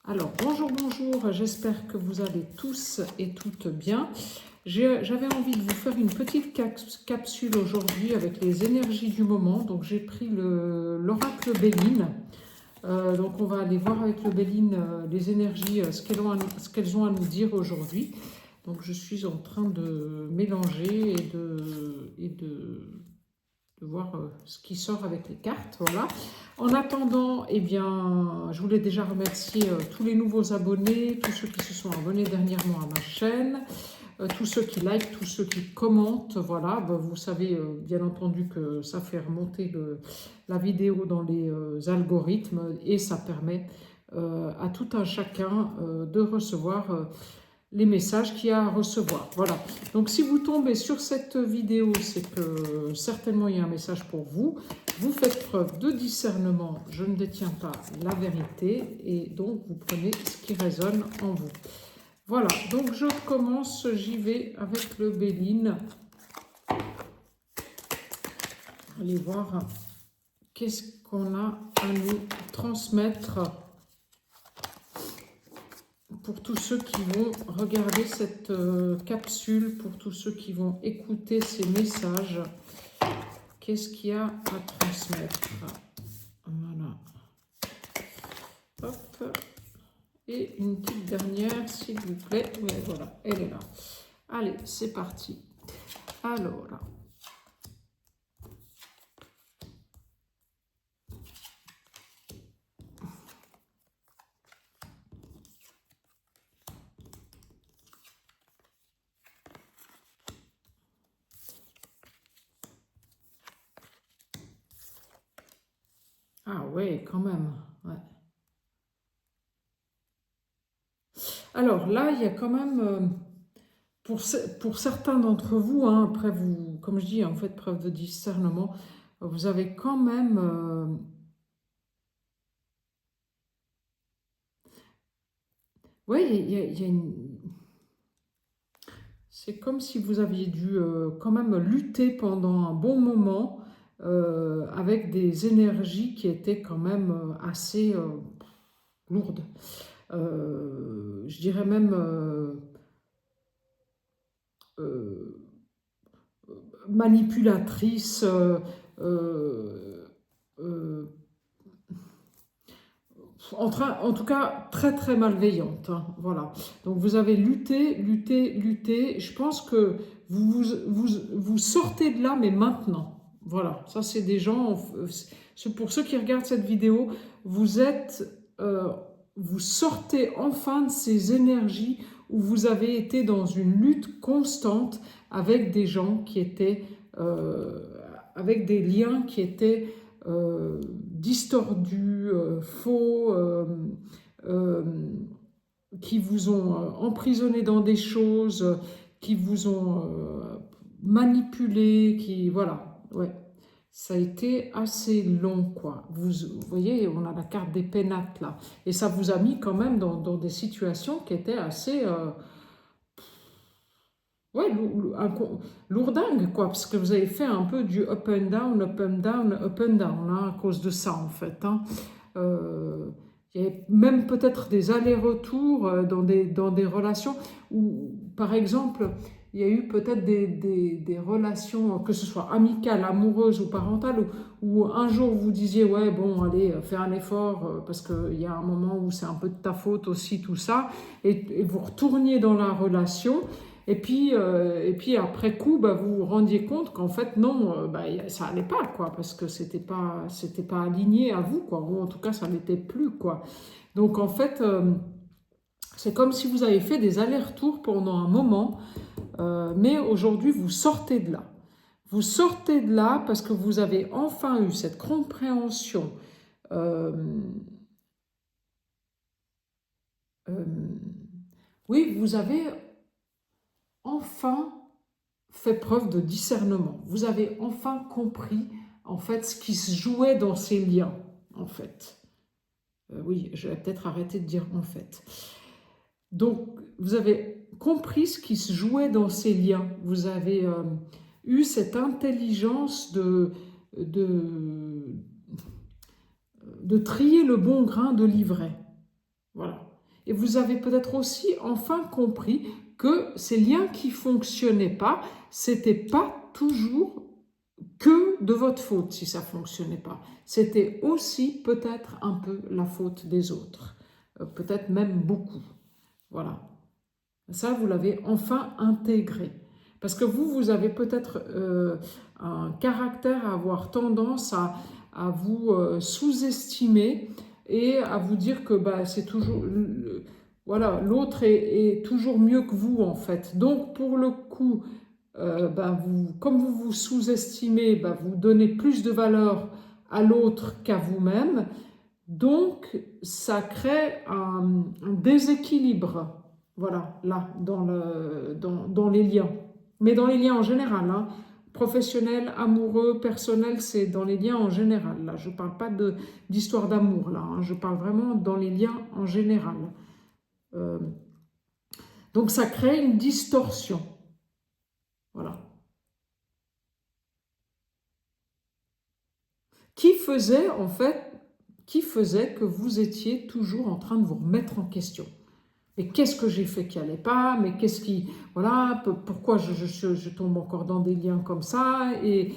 Alors, bonjour, bonjour, j'espère que vous allez tous et toutes bien. J'avais envie de vous faire une petite capsule aujourd'hui avec les énergies du moment. Donc, j'ai pris l'oracle Béline. Donc, on va aller voir avec le Béline les énergies, ce qu'elles ont à nous dire aujourd'hui. Donc, je suis en train de mélanger et de voir ce qui sort avec les cartes, voilà. En attendant, eh bien, je voulais déjà remercier tous les nouveaux abonnés, tous ceux qui se sont abonnés dernièrement à ma chaîne, tous ceux qui likent, tous ceux qui commentent, voilà. Ben, vous savez bien entendu que ça fait remonter la vidéo dans les algorithmes et ça permet à tout un chacun de recevoir les messages qu'il y a à recevoir. Voilà. Donc si vous tombez sur cette vidéo, c'est que certainement il y a un message pour vous. Vous faites preuve de discernement. Je ne détiens pas la vérité et donc vous prenez ce qui résonne en vous. Voilà. Donc je commence. J'y vais avec le Béline. Allez voir qu'est-ce qu'on a à nous transmettre pour tous ceux qui vont regarder cette capsule, pour tous ceux qui vont écouter ces messages, qu'est-ce qu'il y a à transmettre? Voilà. Hop. Et une petite dernière, s'il vous plaît. Oui, voilà, elle est là. Allez, c'est parti. Alors, là. Ah ouais, quand même. Ouais. Alors là, il y a quand même, pour certains d'entre vous, hein, après vous, comme je dis, en fait, preuve de discernement, vous avez quand même... oui, il y a une... C'est comme si vous aviez dû quand même lutter pendant un bon moment avec des énergies qui étaient quand même assez lourdes. Je dirais même euh, manipulatrices, euh, en tout cas très très malveillantes. Hein, voilà. Donc vous avez lutté, lutté, lutté. Je pense que vous sortez de là, mais maintenant. Voilà, ça c'est des gens, pour ceux qui regardent cette vidéo, vous êtes, vous sortez enfin de ces énergies où vous avez été dans une lutte constante avec des gens qui étaient, avec des liens qui étaient distordus, faux, euh, qui vous ont emprisonné dans des choses, qui vous ont manipulé, qui voilà, ouais. Ça a été assez long, quoi. Vous voyez, on a la carte des pénates là, et ça vous a mis quand même dans des situations qui étaient assez ouais, lourdingue, quoi, parce que vous avez fait un peu du up and down, up and down, up and down, hein, à cause de ça, en fait. Hein. Il y a même peut-être des allers-retours dans des relations où, par exemple, il y a eu peut-être des relations, que ce soit amicales, amoureuses ou parentales, où un jour vous disiez, ouais, bon, allez, fais un effort, parce qu'il y a un moment où c'est un peu de ta faute aussi, tout ça, et vous retourniez dans la relation. Et puis après coup, bah, vous vous rendiez compte qu'en fait, non, bah, ça allait pas, quoi, parce que c'était pas aligné à vous, quoi, ou en tout cas, ça n'était plus, quoi. Donc en fait, c'est comme si vous avez fait des allers-retours pendant un moment, mais aujourd'hui, vous sortez de là. Vous sortez de là parce que vous avez enfin eu cette compréhension. euh, euh, oui, vous avez enfin fait preuve de discernement. Vous avez enfin compris, en fait, ce qui se jouait dans ces liens, en fait. Oui, je vais peut-être arrêter de dire en fait. Donc, vous avez compris ce qui se jouait dans ces liens. Vous avez eu cette intelligence de trier le bon grain de l'ivraie. Voilà. Et vous avez peut-être aussi enfin compris que ces liens qui ne fonctionnaient pas, c'était pas toujours que de votre faute si ça ne fonctionnait pas. C'était aussi peut-être un peu la faute des autres. Peut-être même beaucoup. Voilà. Ça, vous l'avez enfin intégré. Parce que vous avez peut-être un caractère à avoir tendance à vous sous-estimer et à vous dire que bah, c'est toujours... voilà, l'autre est toujours mieux que vous, en fait. Donc, pour le coup, comme vous vous sous-estimez, vous donnez plus de valeur à l'autre qu'à vous-même. Donc, ça crée un déséquilibre, voilà, là, dans les liens. Mais dans les liens en général, hein, professionnels, amoureux, personnels, c'est dans les liens en général. Là, je ne parle pas d'histoire d'amour, là, hein, je parle vraiment dans les liens en général. Donc, ça crée une distorsion. Voilà. Qui faisait, en fait, que vous étiez toujours en train de vous remettre en question. Mais qu'est-ce que j'ai fait qui n'allait pas? Mais qu'est-ce qui... Voilà, pourquoi je tombe encore dans des liens comme ça? Et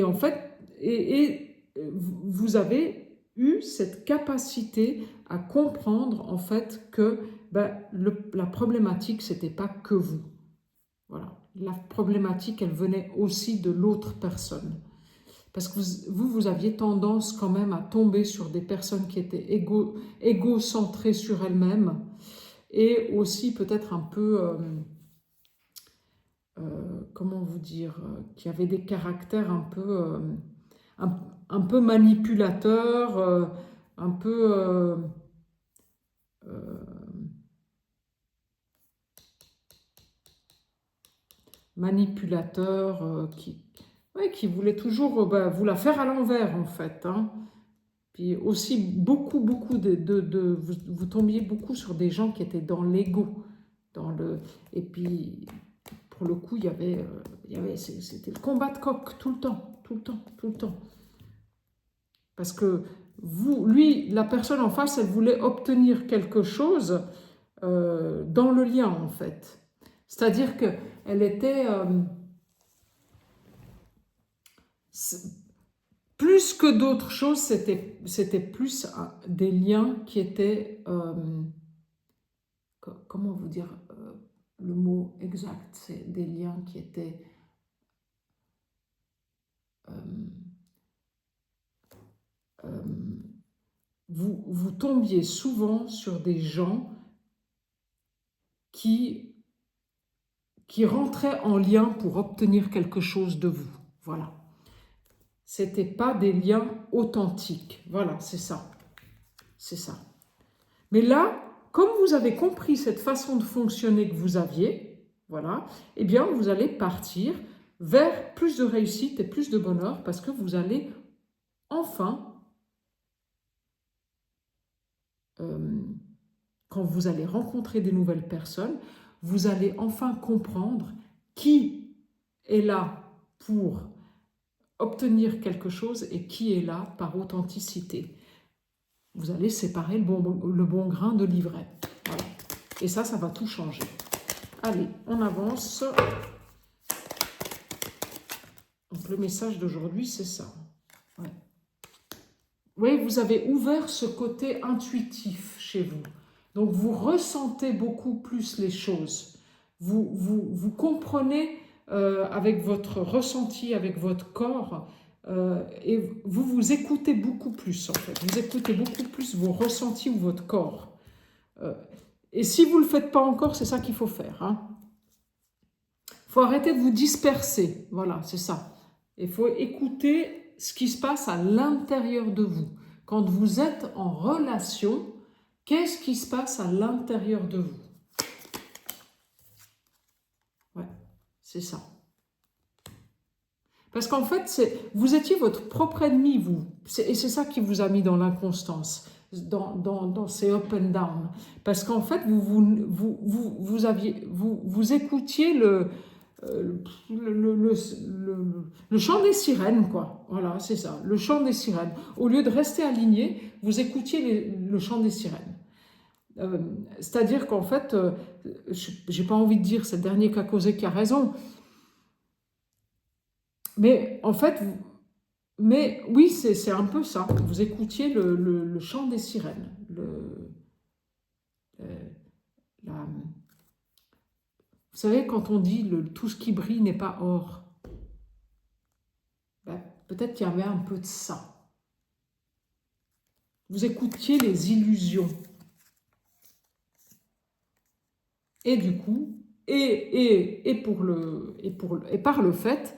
en fait, vous avez eu cette capacité à comprendre, en fait, que la problématique, ce n'était pas que vous. Voilà. La problématique, elle venait aussi de l'autre personne. Parce que vous aviez tendance quand même à tomber sur des personnes qui étaient égocentrées sur elles-mêmes et aussi peut-être un peu, comment vous dire, qui avaient des caractères un peu manipulateurs, un peu... manipulateurs, qui voulaient toujours vous la faire à l'envers en fait. Hein. Puis aussi beaucoup vous tombiez beaucoup sur des gens qui étaient dans l'ego, et puis pour le coup c'était le combat de coq tout le temps. Parce que la personne en face, elle voulait obtenir quelque chose dans le lien en fait. C'est-à-dire qu'elle était plus que d'autres choses, c'était plus des liens qui étaient, comment vous dire, le mot exact, c'est des liens qui étaient vous tombiez souvent sur des gens qui rentraient en lien pour obtenir quelque chose de vous. Voilà. C'était pas des liens authentiques. Voilà, c'est ça. C'est ça. Mais là, comme vous avez compris cette façon de fonctionner que vous aviez, voilà, eh bien, vous allez partir vers plus de réussite et plus de bonheur parce que vous allez enfin, quand vous allez rencontrer des nouvelles personnes, vous allez enfin comprendre qui est là pour obtenir quelque chose et qui est là par authenticité. Vous allez séparer le bon grain de l'ivraie. Voilà. Et ça va tout changer. Allez, on avance. Donc le message d'aujourd'hui, c'est ça. Ouais. Oui, vous avez ouvert ce côté intuitif chez vous. Donc vous ressentez beaucoup plus les choses. Vous comprenez avec votre ressenti, avec votre corps, et vous écoutez beaucoup plus en fait. Vous écoutez beaucoup plus vos ressentis ou votre corps. Et si vous ne le faites pas encore, c'est ça qu'il faut faire. Hein. Faut arrêter de vous disperser. Voilà, c'est ça. Il faut écouter ce qui se passe à l'intérieur de vous. Quand vous êtes en relation, qu'est-ce qui se passe à l'intérieur de vous? Ouais, c'est ça. Parce qu'en fait, vous étiez votre propre ennemi, vous. Et c'est ça qui vous a mis dans l'inconstance, dans ces up and down. Parce qu'en fait, vous écoutiez le chant des sirènes, quoi. Voilà, c'est ça, le chant des sirènes. Au lieu de rester aligné, vous écoutiez le chant des sirènes. C'est-à-dire qu'en fait, j'ai pas envie de dire c'est le dernier qui a causé qui a raison, mais en fait, mais oui, c'est un peu ça. Vous écoutiez le chant des sirènes, la- vous savez, quand on dit tout ce qui brille n'est pas or, ben, peut-être qu'il y avait un peu de ça. Vous écoutiez les illusions. Et du coup, et par le fait,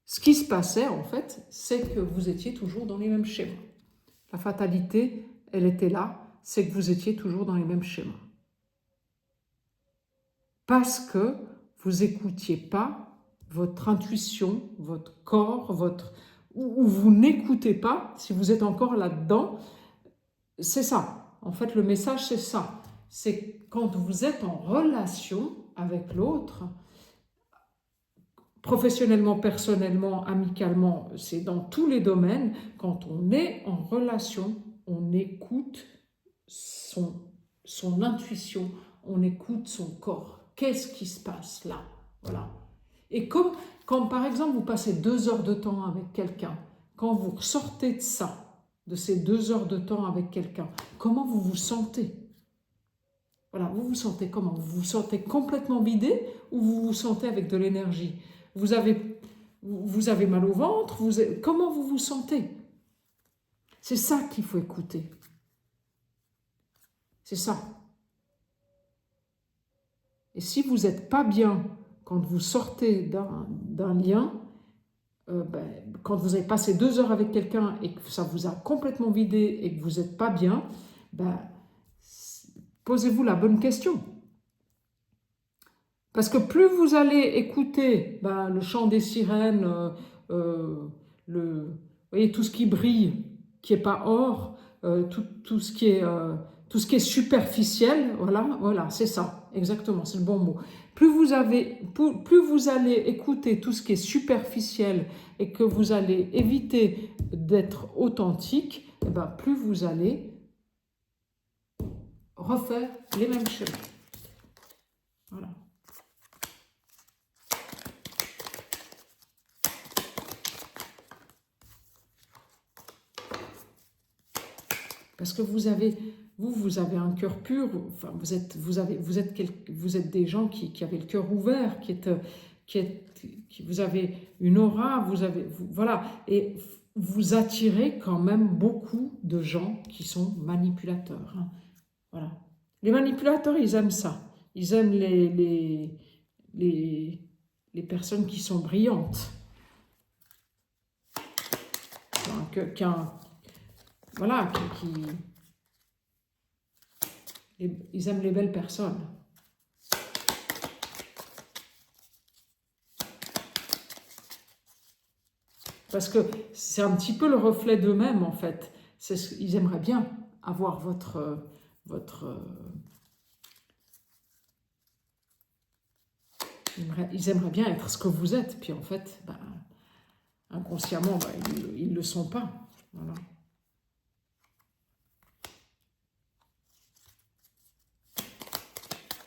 ce qui se passait en fait, c'est que vous étiez toujours dans les mêmes schémas. La fatalité, elle était là, c'est que vous étiez toujours dans les mêmes schémas. Parce que vous n'écoutiez pas votre intuition, votre corps, ou vous n'écoutez pas, si vous êtes encore là-dedans, c'est ça. En fait, le message, c'est ça. C'est quand vous êtes en relation avec l'autre, professionnellement, personnellement, amicalement, c'est dans tous les domaines, quand on est en relation, on écoute son intuition, on écoute son corps. Qu'est-ce qui se passe là? Voilà. Et quand par exemple vous passez 2 heures de temps avec quelqu'un, quand vous sortez de ça, de ces 2 heures de temps avec quelqu'un, comment vous vous sentez? Voilà, vous vous sentez comment? Vous vous sentez complètement vidé ou vous vous sentez avec de l'énergie? Vous avez mal au ventre? Comment vous vous sentez? C'est ça qu'il faut écouter. C'est ça. Et si vous n'êtes pas bien quand vous sortez d'un lien, quand vous avez passé 2 heures avec quelqu'un et que ça vous a complètement vidé et que vous n'êtes pas bien, posez-vous la bonne question. Parce que plus vous allez écouter le chant des sirènes, vous voyez, tout ce qui brille, qui n'est pas or, tout ce qui est superficiel, voilà, c'est ça, exactement, c'est le bon mot. Plus vous allez écouter tout ce qui est superficiel et que vous allez éviter d'être authentique, plus vous allez refaire les mêmes chemins. Voilà. Parce que vous avez un cœur pur, enfin, vous êtes des gens qui avaient le cœur ouvert, vous avez une aura, voilà, et vous attirez quand même beaucoup de gens qui sont manipulateurs. Hein. Voilà. Les manipulateurs, ils aiment ça. Ils aiment les personnes qui sont brillantes. Voilà, ils aiment les belles personnes. Parce que c'est un petit peu le reflet d'eux-mêmes, en fait. Ils aimeraient bien avoir ils aimeraient bien être ce que vous êtes. Puis en fait, inconsciemment, ils ne le sont pas. Voilà.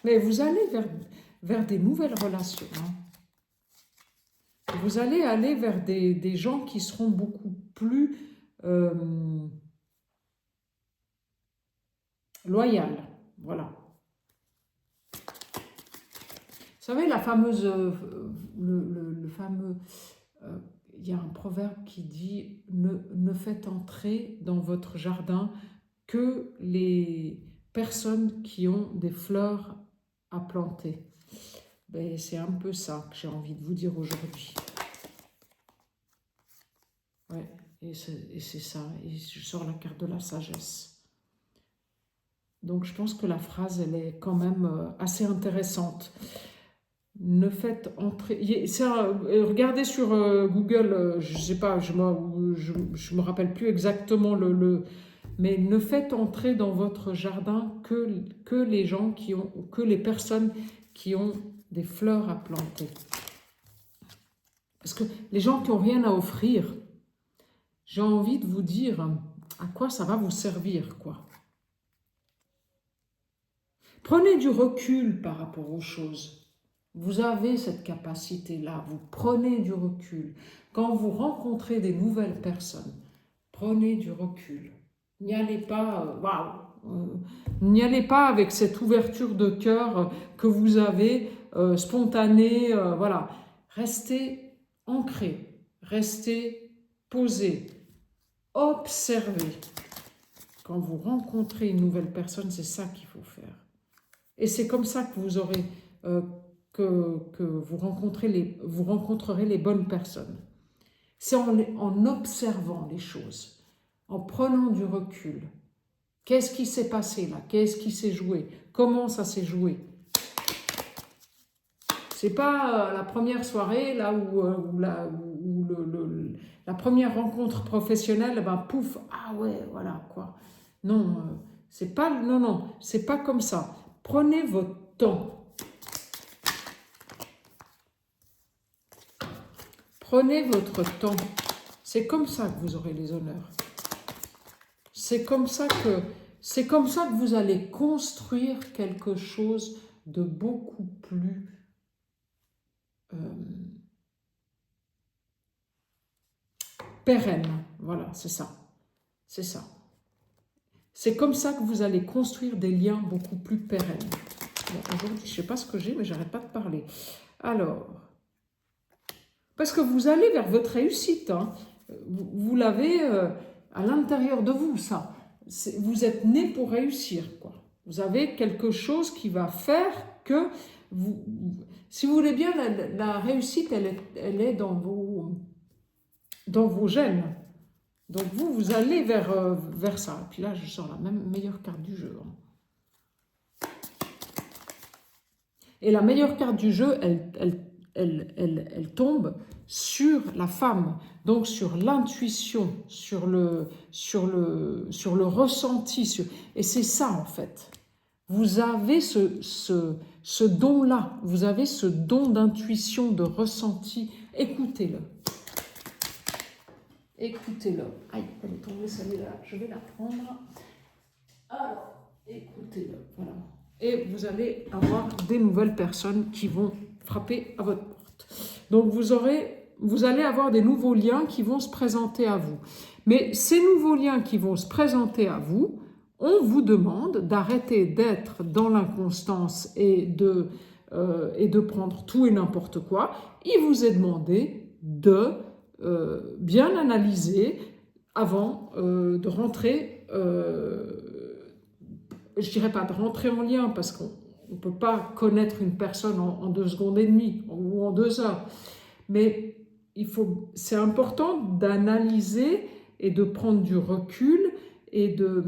Mais vous allez vers des nouvelles relations. Hein. Vous allez aller vers des gens qui seront beaucoup plus loyaux. Voilà. Vous savez, la fameuse, le fameux, il y a un proverbe qui dit ne faites entrer dans votre jardin que les personnes qui ont des fleurs à planter. C'est un peu ça que j'ai envie de vous dire aujourd'hui. Ouais, et c'est ça. Et je sors la carte de la sagesse. Donc je pense que la phrase, elle est quand même assez intéressante. Ne faites entrer... regardez sur Google, je ne sais pas, je me rappelle plus exactement mais ne faites entrer dans votre jardin que les gens que les personnes qui ont des fleurs à planter. Parce que les gens qui n'ont rien à offrir, j'ai envie de vous dire à quoi ça va vous servir, quoi. Prenez du recul par rapport aux choses. Vous avez cette capacité-là, vous prenez du recul. Quand vous rencontrez des nouvelles personnes, prenez du recul. N'y allez pas, n'y allez pas avec cette ouverture de cœur que vous avez, spontanée, voilà. Restez ancré, restez posé, observez. Quand vous rencontrez une nouvelle personne, c'est ça qu'il faut faire. Et c'est comme ça que vous aurez, que vous rencontrerez les bonnes personnes. C'est en observant les choses, en prenant du recul. Qu'est-ce qui s'est passé là? Qu'est-ce qui s'est joué? Comment ça s'est joué? C'est pas la première soirée là où la première rencontre professionnelle, ben pouf, ah ouais, voilà quoi. Non, c'est pas, non, c'est pas comme ça. Prenez votre temps. Prenez votre temps. C'est comme ça que vous aurez les honneurs. C'est comme ça que vous allez construire quelque chose de beaucoup plus pérenne. Voilà, c'est ça. C'est ça. C'est comme ça que vous allez construire des liens beaucoup plus pérennes. Bon, aujourd'hui, je ne sais pas ce que j'ai, mais j'arrête pas de parler. Alors, parce que vous allez vers votre réussite. Hein. Vous l'avez à l'intérieur de vous, ça. Vous êtes né pour réussir, quoi. Vous avez quelque chose qui va faire que vous... Si vous voulez bien, la réussite, elle est dans vos gènes. Donc vous allez vers ça. Et puis là, je sors la meilleure carte du jeu. Hein. Et la meilleure carte du jeu, elle tombe sur la femme, donc sur l'intuition, sur le ressenti. Et c'est ça, en fait. Vous avez ce don-là, vous avez ce don d'intuition, de ressenti. Écoutez-le. Écoutez-le. Aïe, elle est tombée celle-là, je vais la prendre. Alors, écoutez-le, voilà. Et vous allez avoir des nouvelles personnes qui vont frapper à votre porte. Donc, vous allez avoir des nouveaux liens qui vont se présenter à vous. Mais ces nouveaux liens qui vont se présenter à vous, on vous demande d'arrêter d'être dans l'inconstance et de prendre tout et n'importe quoi. Il vous est demandé de bien analyser avant de rentrer, je dirais pas de rentrer en lien parce qu'on ne peut pas connaître une personne en 2 secondes et demie ou en 2 heures, mais c'est important d'analyser et de prendre du recul et de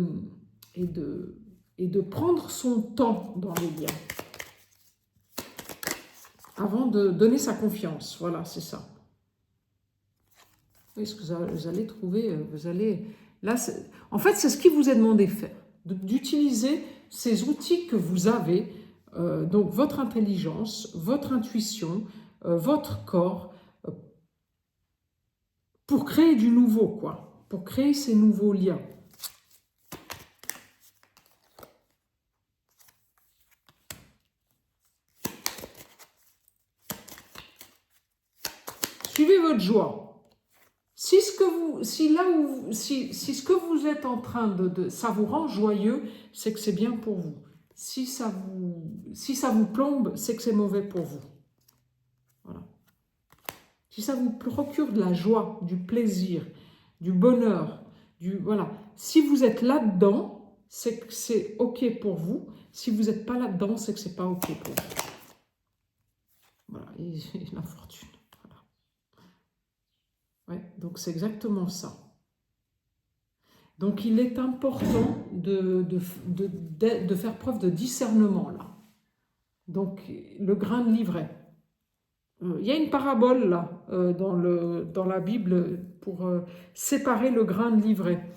prendre son temps dans les liens avant de donner sa confiance. Voilà, c'est ça. Est-ce que vous allez trouver, là, en fait, c'est ce qui vous est demandé de faire, d'utiliser ces outils que vous avez, donc votre intelligence, votre intuition, votre corps, pour créer du nouveau, quoi, pour créer ces nouveaux liens. Suivez votre joie. Si ce que vous êtes en train ça vous rend joyeux, c'est que c'est bien pour vous. Si ça vous plombe, c'est que c'est mauvais pour vous. Voilà. Si ça vous procure de la joie, du plaisir, du bonheur, voilà. Si vous êtes là-dedans, c'est que c'est OK pour vous. Si vous n'êtes pas là-dedans, c'est que c'est pas OK pour vous. Voilà, et la fortune. Ouais, donc c'est exactement ça. Donc il est important de faire preuve de discernement là. Donc le grain de livret. Il y a une parabole là dans la Bible pour séparer le grain de livret.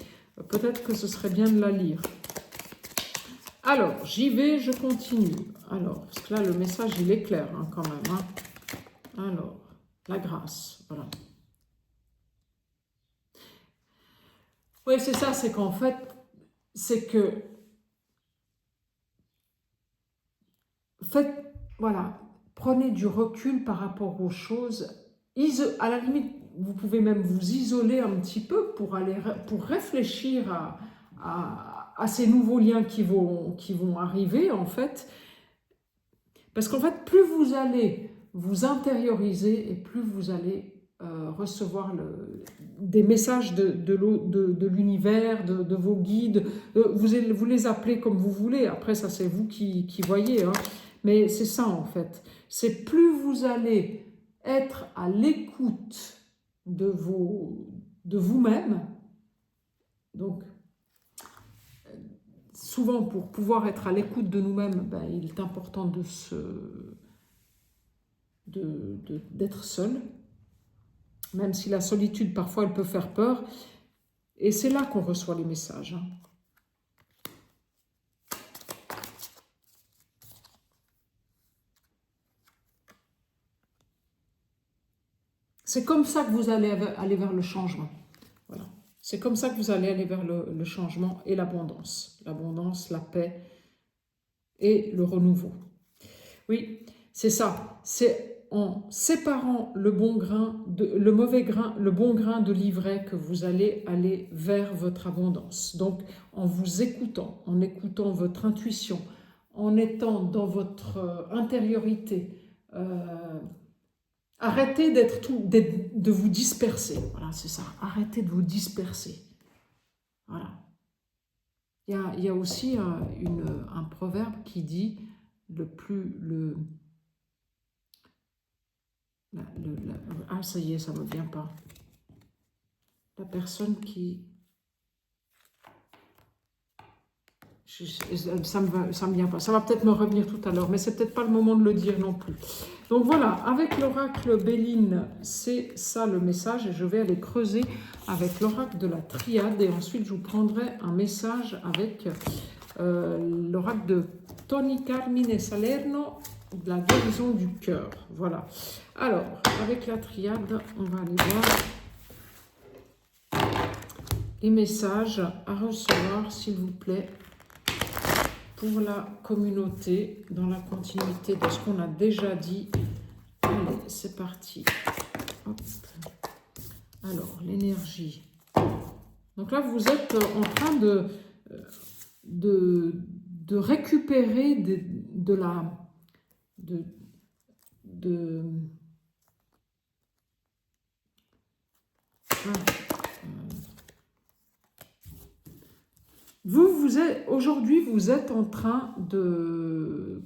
Peut-être que ce serait bien de la lire. Alors, j'y vais, je continue. Alors, parce que là le message il est clair hein, quand même. Hein. Alors, la grâce, voilà. Oui, c'est ça, c'est qu'en fait, c'est que voilà, prenez du recul par rapport aux choses. À la limite, vous pouvez même vous isoler un petit peu pour réfléchir à ces nouveaux liens qui vont arriver, en fait. Parce qu'en fait, plus vous allez vous intérioriser et plus vous allez recevoir des messages de l'univers, de vos guides. Vous les appelez comme vous voulez. Après, ça, c'est vous qui voyez. Hein. Mais c'est ça, en fait. C'est plus vous allez être à l'écoute de vous-même. Donc, souvent, pour pouvoir être à l'écoute de nous-mêmes, ben, il est important d'être seul, même si la solitude, parfois, elle peut faire peur. Et c'est là qu'on reçoit les messages. Hein. C'est comme ça que vous allez aller vers le changement. Voilà. C'est comme ça que vous allez aller vers le changement et l'abondance. L'abondance, la paix et le renouveau. Oui, c'est ça. C'est en séparant le mauvais grain, le bon grain de l'ivraie que vous allez aller vers votre abondance. Donc, en vous écoutant, en écoutant votre intuition, en étant dans votre intériorité, arrêtez de vous disperser. Voilà, c'est ça. Arrêtez de vous disperser. Voilà. Il y a aussi un proverbe qui dit ah, ça y est, ça ne me vient pas. La personne qui... ça me vient pas. Ça va peut-être me revenir tout à l'heure, mais c'est peut-être pas le moment de le dire non plus. Donc voilà, avec l'oracle Béline, c'est ça le message, et je vais aller creuser avec l'oracle de la Triade, et ensuite je vous prendrai un message avec l'oracle de Tony Carmine Salerno, de la guérison du cœur. Voilà. Alors, avec la Triade, on va aller voir les messages à recevoir, s'il vous plaît, pour la communauté, dans la continuité de ce qu'on a déjà dit. Allez, c'est parti. Hop. Alors, l'énergie. Donc là, vous êtes en train de récupérer de la... Aujourd'hui, vous êtes en train de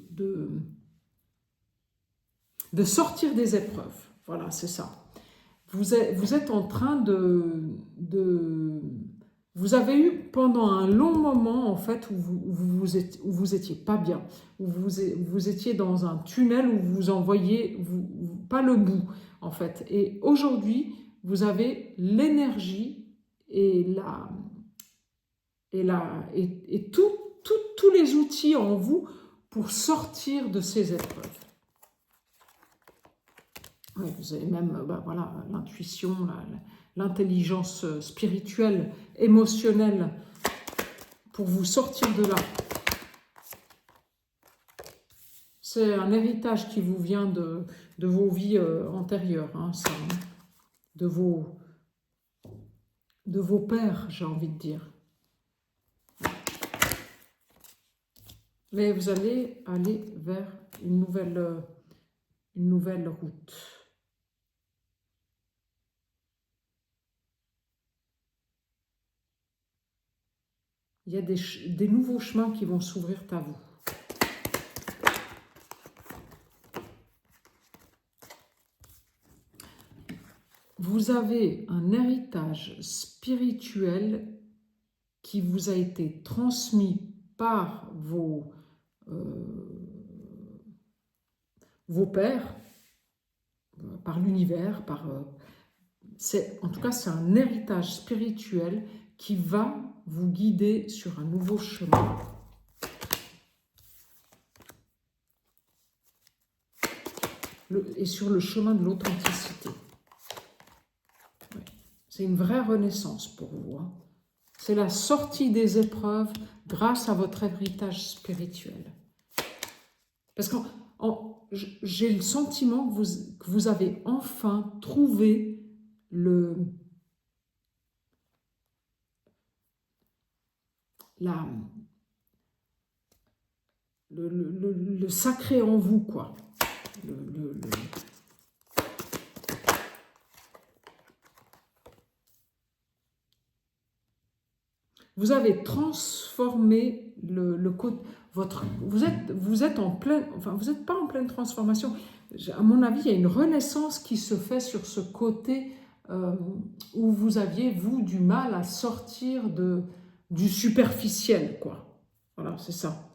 sortir des épreuves. Voilà, c'est ça. Vous êtes en train vous avez eu pendant un long moment, en fait, où vous étiez pas bien, où vous étiez dans un tunnel où vous en voyiez pas le bout, en fait. Et aujourd'hui, vous avez l'énergie et tous les outils en vous pour sortir de ces épreuves. Ouais, vous avez même voilà, l'intuition, l'intelligence spirituelle, émotionnelle, pour vous sortir de là. C'est un héritage qui vous vient de vos vies antérieures, hein, ça, hein, de vos pères, j'ai envie de dire. Mais vous allez aller vers une nouvelle route. Il y a des nouveaux chemins qui vont s'ouvrir à vous. Vous avez un héritage spirituel qui vous a été transmis par vos pères, par l'univers, en tout cas c'est un héritage spirituel qui va vous guider sur un nouveau chemin. Et sur le chemin de l'authenticité. Ouais. C'est une vraie renaissance pour vous. Hein. C'est la sortie des épreuves grâce à votre héritage spirituel. Parce que j'ai le sentiment que vous avez enfin trouvé le sacré en vous, quoi. Vous avez transformé vous êtes en pleine, enfin vous n'êtes pas en pleine transformation. À mon avis, il y a une renaissance qui se fait sur ce côté où vous aviez, vous, du mal à sortir du superficiel, quoi. Voilà, c'est ça.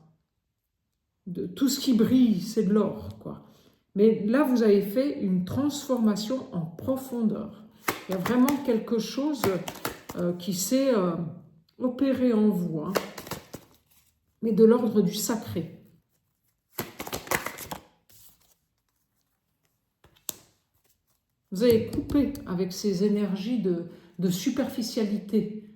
De tout ce qui brille, c'est de l'or, quoi. Mais là, vous avez fait une transformation en profondeur. Il y a vraiment quelque chose qui s'est opéré en vous, hein, mais de l'ordre du sacré. Vous avez coupé avec ces énergies de superficialité,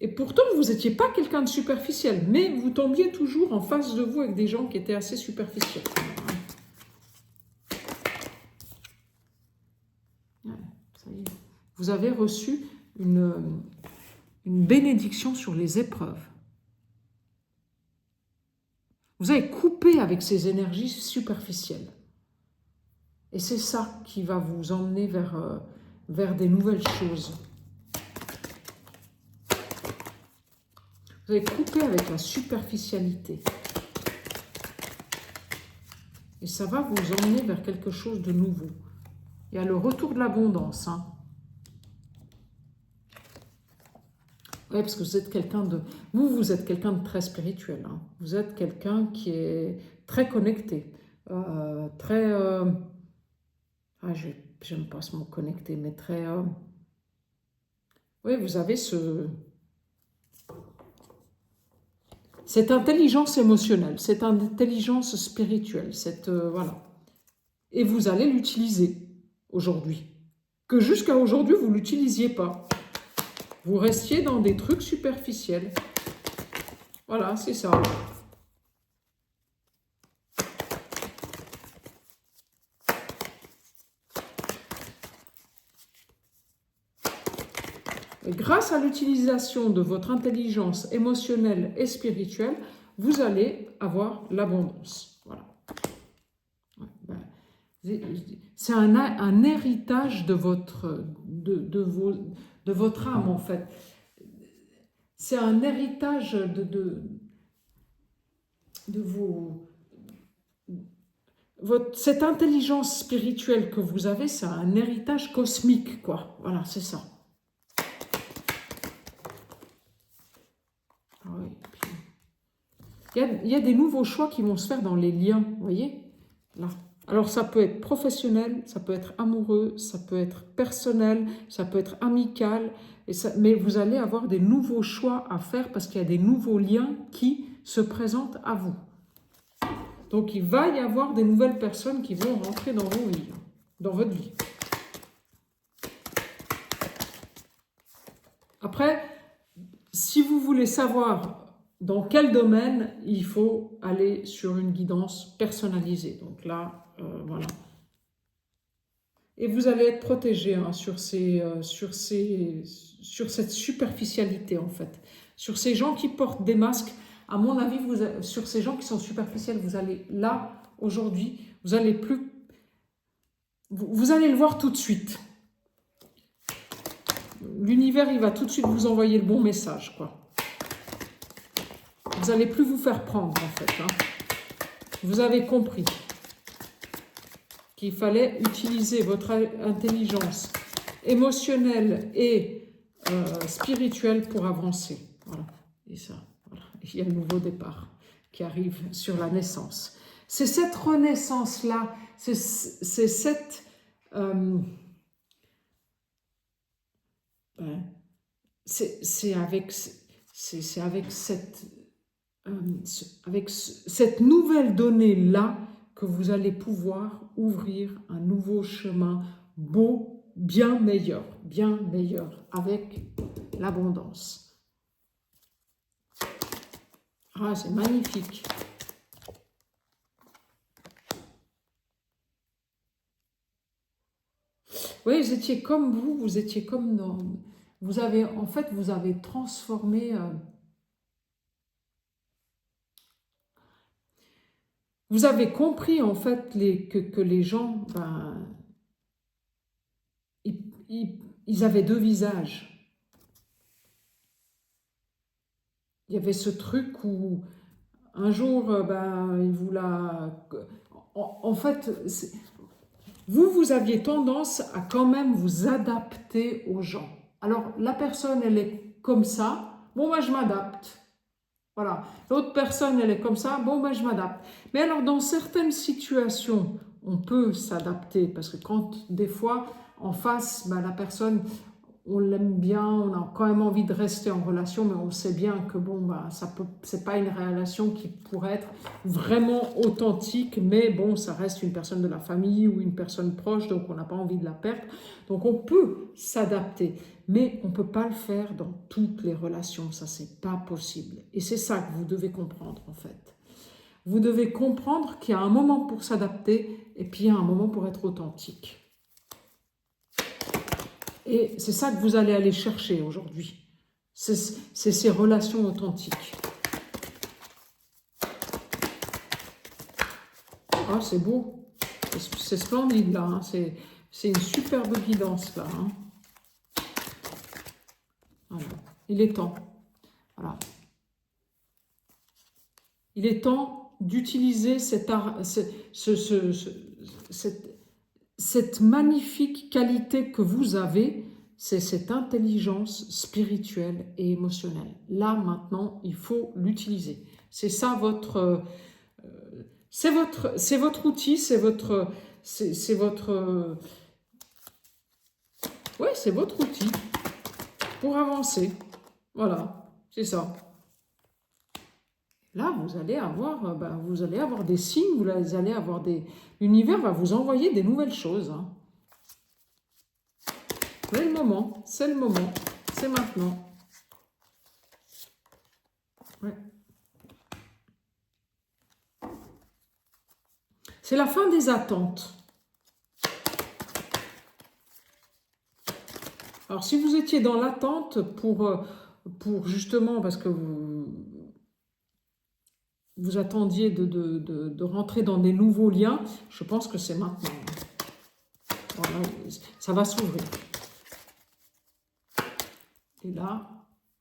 et pourtant, vous n'étiez pas quelqu'un de superficiel, mais vous tombiez toujours en face de vous avec des gens qui étaient assez superficiels. Ouais, ça y est. Vous avez reçu une bénédiction sur les épreuves. Vous avez coupé avec ces énergies superficielles. Et c'est ça qui va vous emmener vers des nouvelles choses. Vous avez coupé avec la superficialité. Et ça va vous emmener vers quelque chose de nouveau. Il y a le retour de l'abondance, hein. Oui, parce que vous êtes quelqu'un de... Vous êtes quelqu'un de très spirituel, hein. Vous êtes quelqu'un qui est très connecté. Très... j'aime pas ce mot connecté, mais très... Oui, vous avez cette intelligence émotionnelle, cette intelligence spirituelle, voilà. Et vous allez l'utiliser aujourd'hui. Que jusqu'à aujourd'hui, vous ne l'utilisiez pas. Vous restiez dans des trucs superficiels. Voilà, c'est ça. Et grâce à l'utilisation de votre intelligence émotionnelle et spirituelle, vous allez avoir l'abondance. Voilà. C'est un héritage de votre âme, en fait. C'est un héritage de cette intelligence spirituelle que vous avez, c'est un héritage cosmique, quoi. Voilà, c'est ça. Oui, puis... il y a des nouveaux choix qui vont se faire dans les liens, vous voyez, là. Alors, ça peut être professionnel, ça peut être amoureux, ça peut être personnel, ça peut être amical, mais vous allez avoir des nouveaux choix à faire parce qu'il y a des nouveaux liens qui se présentent à vous. Donc, il va y avoir des nouvelles personnes qui vont rentrer dans vos vies, dans votre vie. Après, si vous voulez savoir dans quel domaine, il faut aller sur une guidance personnalisée. Donc là, voilà. Et vous allez être protégé, hein, sur cette superficialité, en fait. Sur ces gens qui portent des masques, à mon avis, sur ces gens qui sont superficiels, vous allez, là, aujourd'hui, vous allez le voir tout de suite. L'univers, il va tout de suite vous envoyer le bon message, quoi. Vous n'allez plus vous faire prendre, en fait, hein. Vous avez compris qu'il fallait utiliser votre intelligence émotionnelle et spirituelle pour avancer. Voilà. Et ça, voilà. Il y a le nouveau départ qui arrive sur la naissance. C'est cette renaissance-là, c'est cette... c'est avec cette nouvelle donnée-là que vous allez pouvoir ouvrir un nouveau chemin beau, bien meilleur avec l'abondance. Ah, c'est magnifique. voyez, vous étiez comme vous étiez comme dans... Vous avez, en fait, vous avez transformé... vous avez compris, en fait, que les gens, ben, ils avaient deux visages. Il y avait ce truc où, un jour, ben, il vous l'a... En fait, vous aviez tendance à quand même vous adapter aux gens. Alors, la personne, elle est comme ça, bon, moi, je m'adapte. Voilà. L'autre personne, elle est comme ça, bon, ben, je m'adapte. Mais alors, dans certaines situations, on peut s'adapter, parce que quand, des fois, en face, ben, la personne, on l'aime bien, on a quand même envie de rester en relation, mais on sait bien que, bon, ben, c'est pas une relation qui pourrait être vraiment authentique, mais bon, ça reste une personne de la famille ou une personne proche, donc on n'a pas envie de la perdre. Donc, on peut s'adapter. Mais on ne peut pas le faire dans toutes les relations, ça c'est pas possible. Et c'est ça que vous devez comprendre en fait. Vous devez comprendre qu'il y a un moment pour s'adapter et puis il y a un moment pour être authentique. Et c'est ça que vous allez aller chercher aujourd'hui. C'est ces relations authentiques. Ah, c'est beau. C'est splendide là. Hein. C'est une superbe guidance là. Hein. Voilà. Il est temps. Voilà. Il est temps d'utiliser cette magnifique qualité que vous avez, c'est cette intelligence spirituelle et émotionnelle. Là, maintenant, il faut l'utiliser. C'est ça votre... c'est votre outil, c'est votre... ouais, c'est votre outil pour avancer. Voilà, c'est ça. Là, vous allez avoir des signes, vous allez avoir des... L'univers va vous envoyer des nouvelles choses. Hein. C'est le moment, c'est maintenant. Ouais. C'est la fin des attentes. Alors, si vous étiez dans l'attente pour justement, parce que vous attendiez de rentrer dans des nouveaux liens, je pense que c'est maintenant. Voilà, ça va s'ouvrir. Et là,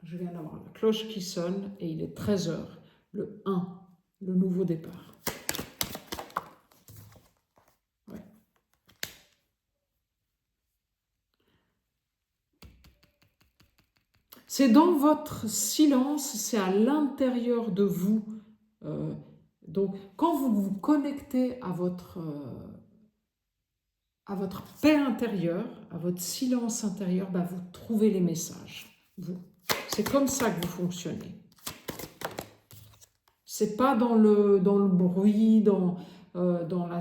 je viens d'avoir la cloche qui sonne et il est 13 h, le 1, le nouveau départ. Ouais. C'est dans votre silence, c'est à l'intérieur de vous. Donc, quand vous vous connectez à votre paix intérieure, à votre silence intérieur, bah, vous trouvez les messages. C'est comme ça que vous fonctionnez. C'est pas dans le bruit, dans la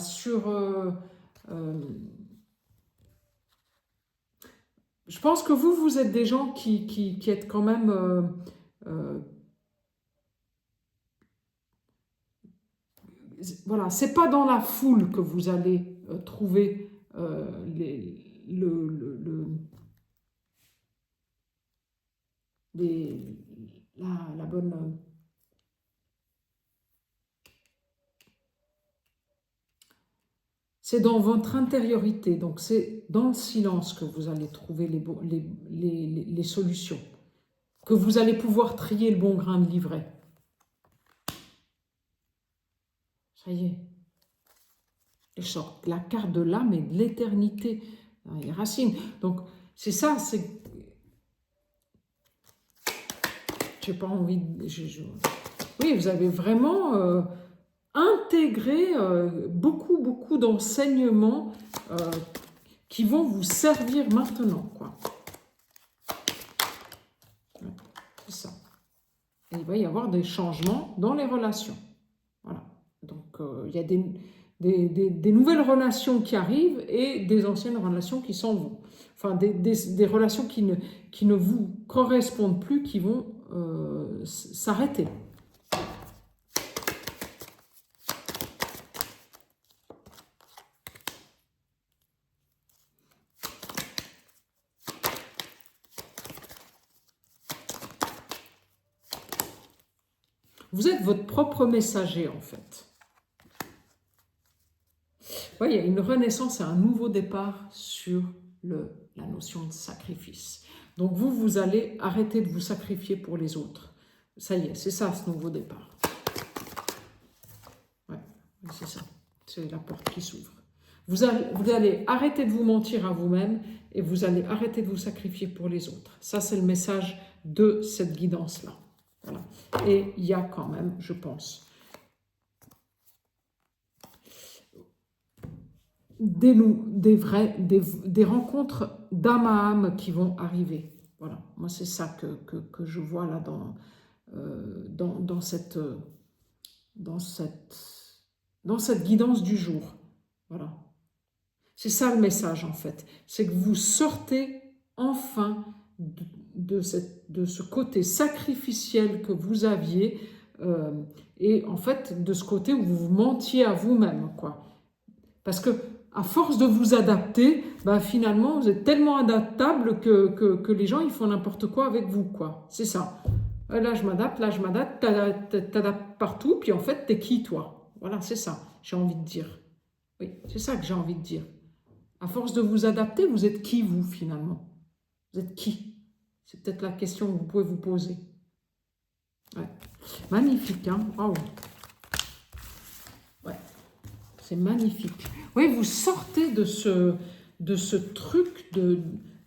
je pense que vous êtes des gens qui êtes quand même... voilà, c'est pas dans la foule que vous allez trouver la bonne... c'est dans votre intériorité, donc c'est dans le silence que vous allez trouver les solutions, que vous allez pouvoir trier le bon grain de livret. Ça y est. Elle sort la carte de l'âme et de l'éternité, les racines. Donc c'est ça, c'est... J'ai pas envie de... Oui, vous avez vraiment... intégrer beaucoup d'enseignements qui vont vous servir maintenant, quoi. Ouais, c'est ça. Et il va y avoir des changements dans les relations. Voilà. Donc, il y a des nouvelles relations qui arrivent et des anciennes relations qui s'en vont. Enfin, des relations qui ne vous correspondent plus, qui vont s'arrêter. Vous êtes votre propre messager, en fait. Ouais, il y a une renaissance et un nouveau départ sur la notion de sacrifice. Donc vous allez arrêter de vous sacrifier pour les autres. Ça y est, c'est ça ce nouveau départ. Ouais, c'est ça. C'est la porte qui s'ouvre. Vous allez arrêter de vous mentir à vous-même et vous allez arrêter de vous sacrifier pour les autres. Ça, c'est le message de cette guidance-là. Voilà. Et il y a quand même, je pense, des rencontres d'âme à âme qui vont arriver. Voilà, moi c'est ça que je vois là dans cette guidance du jour. Voilà. C'est ça le message en fait. C'est que vous sortez enfin de ce côté sacrificiel que vous aviez et en fait de ce côté où vous vous mentiez à vous-même, quoi. Parce que à force de vous adapter, ben finalement, vous êtes tellement adaptable que les gens, ils font n'importe quoi avec vous, quoi. C'est ça. Là, je m'adapte, t'adaptes partout, puis en fait, t'es qui, toi? Voilà, c'est ça, j'ai envie de dire. Oui, c'est ça que j'ai envie de dire. À force de vous adapter, vous êtes qui, vous, finalement? Vous êtes qui? C'est peut-être la question que vous pouvez vous poser. Ouais. Magnifique, hein? Waouh! Ouais. C'est magnifique. Oui, vous sortez de ce truc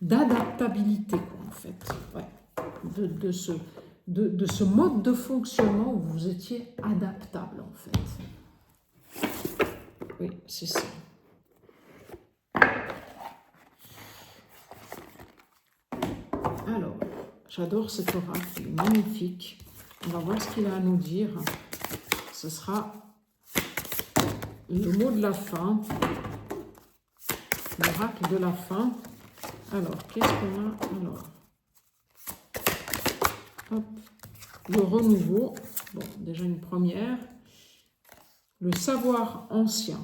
d'adaptabilité, en fait. Ouais. De ce mode de fonctionnement où vous étiez adaptable, en fait. Oui, c'est ça. Alors, j'adore cet oracle, il est magnifique. On va voir ce qu'il a à nous dire. Ce sera le mot de la fin, l'oracle de la fin. Alors, qu'est-ce qu'on a? Alors, hop, le renouveau. Bon, déjà une première. Le savoir ancien.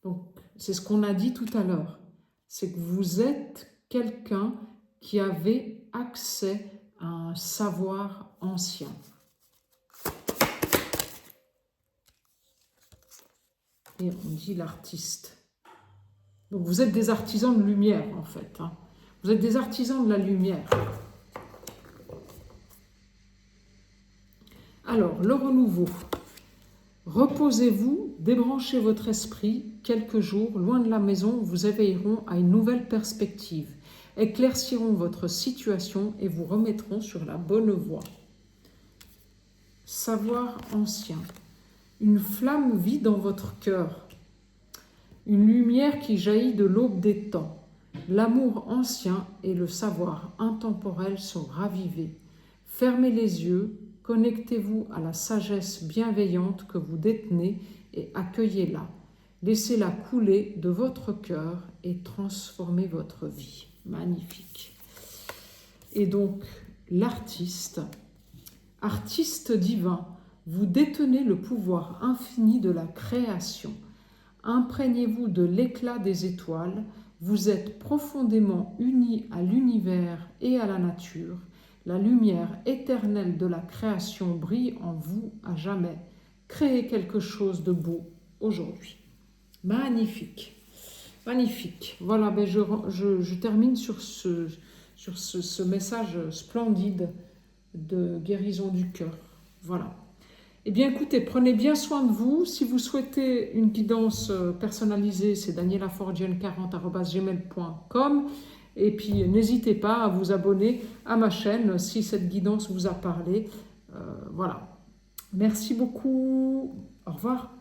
Donc, c'est ce qu'on a dit tout à l'heure. C'est que vous êtes quelqu'un qui avait accès à un savoir ancien. Et on dit l'artiste. Donc vous êtes des artisans de lumière en fait. Hein. Vous êtes des artisans de la lumière. Alors, le renouveau. Reposez-vous, débranchez votre esprit. Quelques jours, loin de la maison, vous éveilleront à une nouvelle perspective, éclairciront votre situation et vous remettront sur la bonne voie. Savoir ancien. Une flamme vit dans votre cœur, une lumière qui jaillit de l'aube des temps. L'amour ancien et le savoir intemporel sont ravivés. Fermez les yeux, connectez-vous à la sagesse bienveillante que vous détenez et accueillez-la. Laissez-la couler de votre cœur et transformer votre vie. Magnifique. Et donc, l'artiste, artiste divin, vous détenez le pouvoir infini de la création. Imprégnez-vous de l'éclat des étoiles. Vous êtes profondément unis à l'univers et à la nature. La lumière éternelle de la création brille en vous à jamais. Créez quelque chose de beau aujourd'hui. Magnifique. Magnifique. Voilà, ben je termine sur ce message splendide de guérison du cœur. Voilà. Eh bien, écoutez, prenez bien soin de vous. Si vous souhaitez une guidance personnalisée, c'est danielaforgienne40@gmail.com. Et puis, n'hésitez pas à vous abonner à ma chaîne si cette guidance vous a parlé. Voilà. Merci beaucoup. Au revoir.